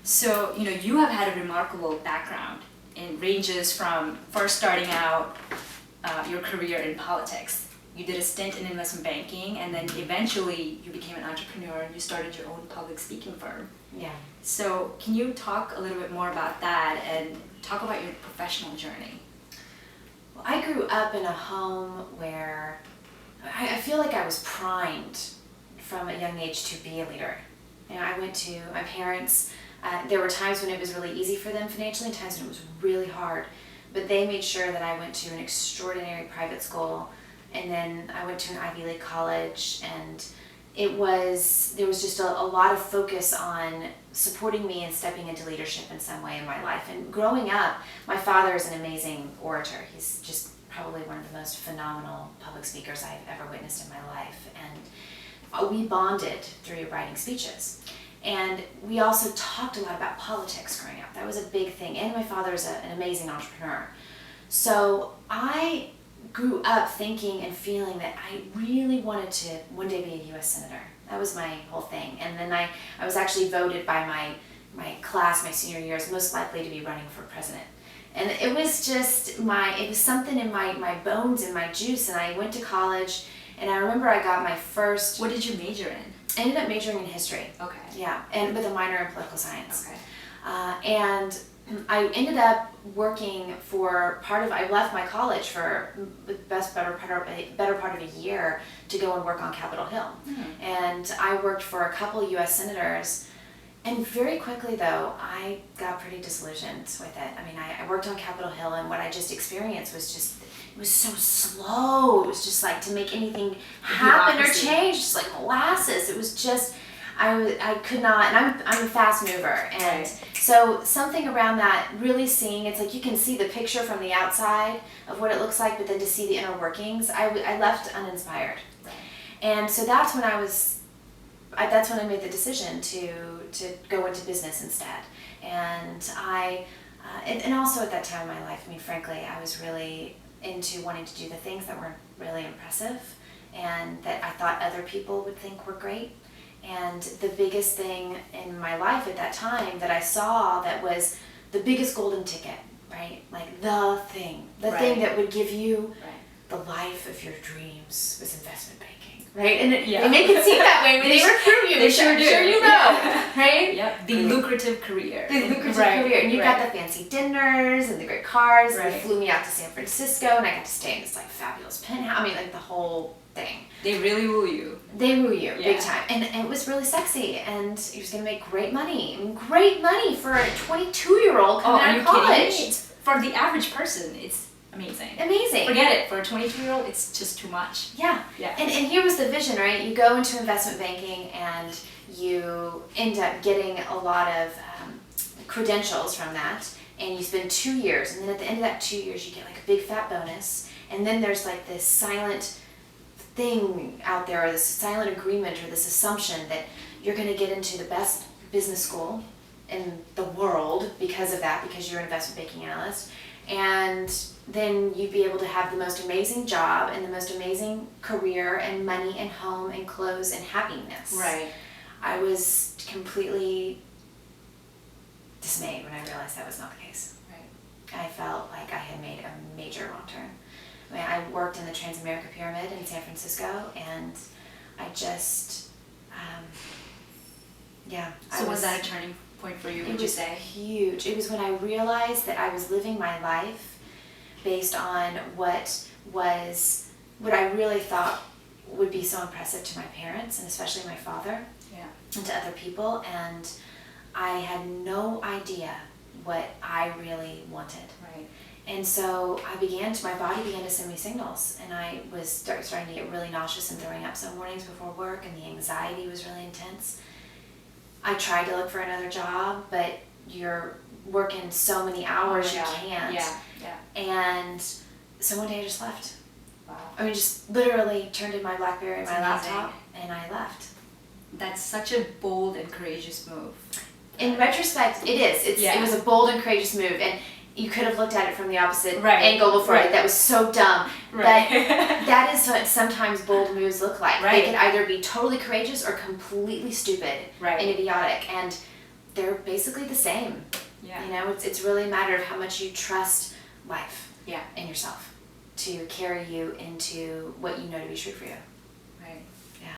So, you have had a remarkable background. It ranges from first starting out your career in politics. You did a stint in investment banking, and then eventually you became an entrepreneur and you started your own public speaking firm. Yeah. So can you talk a little bit more about that and talk about your professional journey? Well, I grew up in a home where I feel like I was primed from a young age to be a leader. I went to my parents. There were times when it was really easy for them financially and times when it was really hard. But they made sure that I went to an extraordinary private school, and then I went to an Ivy League college, and there was just a lot of focus on supporting me and stepping into leadership in some way in my life. And growing up, my father is an amazing orator. He's just probably one of the most phenomenal public speakers I've ever witnessed in my life. And we bonded through writing speeches. And we also talked a lot about politics growing up. That was a big thing. And my father is an amazing entrepreneur. So I grew up thinking and feeling that I really wanted to one day be a U.S. Senator. That was my whole thing. And then I was actually voted by my class, my senior year, as most likely to be running for president. And it was just it was something in my bones and my juice. And I went to college, and I remember I got my first... What did you major in? I ended up majoring in history. Okay. Yeah, and with a minor in political science. Okay. And I ended up working for I left my college for the better part of a year to go and work on Capitol Hill. Mm-hmm. And I worked for a couple U.S. senators. And very quickly, though, I got pretty disillusioned with it. I mean, I worked on Capitol Hill, and what I just experienced was it was so slow. It was just like to make anything happen or change, just like molasses. It was just, I could not, and I'm a fast mover. And so something around that, really seeing, it's like you can see the picture from the outside of what it looks like, but then to see the inner workings, I left uninspired. Right. And so that's when I made the decision to go into business instead. And and also at that time in my life, I mean, frankly, I was really into wanting to do the things that were really impressive and that I thought other people would think were great. And the biggest thing in my life at that time that I saw that was the biggest golden ticket, right? Like the thing thing that would give you the life of your dreams was investment banking. Right, and they make it seem that way when they recruit you. They sure do. Sure, you know, right? Yep. The lucrative career. The lucrative career, and you got the fancy dinners and the great cars. And they flew me out to San Francisco, and I got to stay in this like fabulous penthouse. I mean, like the whole thing. They really woo you. They woo you big time, and it was really sexy. And he was gonna make great money. I mean, great money for a 22-year-old coming out of college. Kidding me? For the average person, it's amazing. Forget it. For a 22-year-old, it's just too much. Yeah. And here was the vision, right? You go into investment banking and you end up getting a lot of credentials from that, and you spend 2 years, and then at the end of that 2 years, you get like a big fat bonus, and then there's like this silent thing out there, or this silent agreement, or this assumption that you're going to get into the best business school in the world because of that, because you're an investment banking analyst, and then you'd be able to have the most amazing job and the most amazing career and money and home and clothes and happiness. Right. I was completely dismayed when I realized that was not the case. Right. I felt like I had made a major wrong turn. I mean, I worked in the Transamerica Pyramid in San Francisco, and I just, So was that a turning point for you, would you say? It was huge. It was when I realized that I was living my life based on what I really thought would be so impressive to my parents, and especially my father, and to other people, and I had no idea what I really wanted. Right. And so my body began to send me signals, and I was starting to get really nauseous and throwing up some mornings before work, and the anxiety was really intense. I tried to look for another job, but you're working so many hours you can't. Yeah. And so one day I just left. Wow. I mean, just literally turned in my BlackBerry, my laptop, and I left. That's such a bold and courageous move. In retrospect, it is. It was a bold and courageous move, and you could have looked at it from the opposite angle before. That was so dumb. Right. But that is what sometimes bold moves look like. Right. They can either be totally courageous or completely stupid and idiotic. And they're basically the same. Yeah. You know, it's really a matter of how much you trust life Yeah. and yourself to carry you into what you know to be true for you.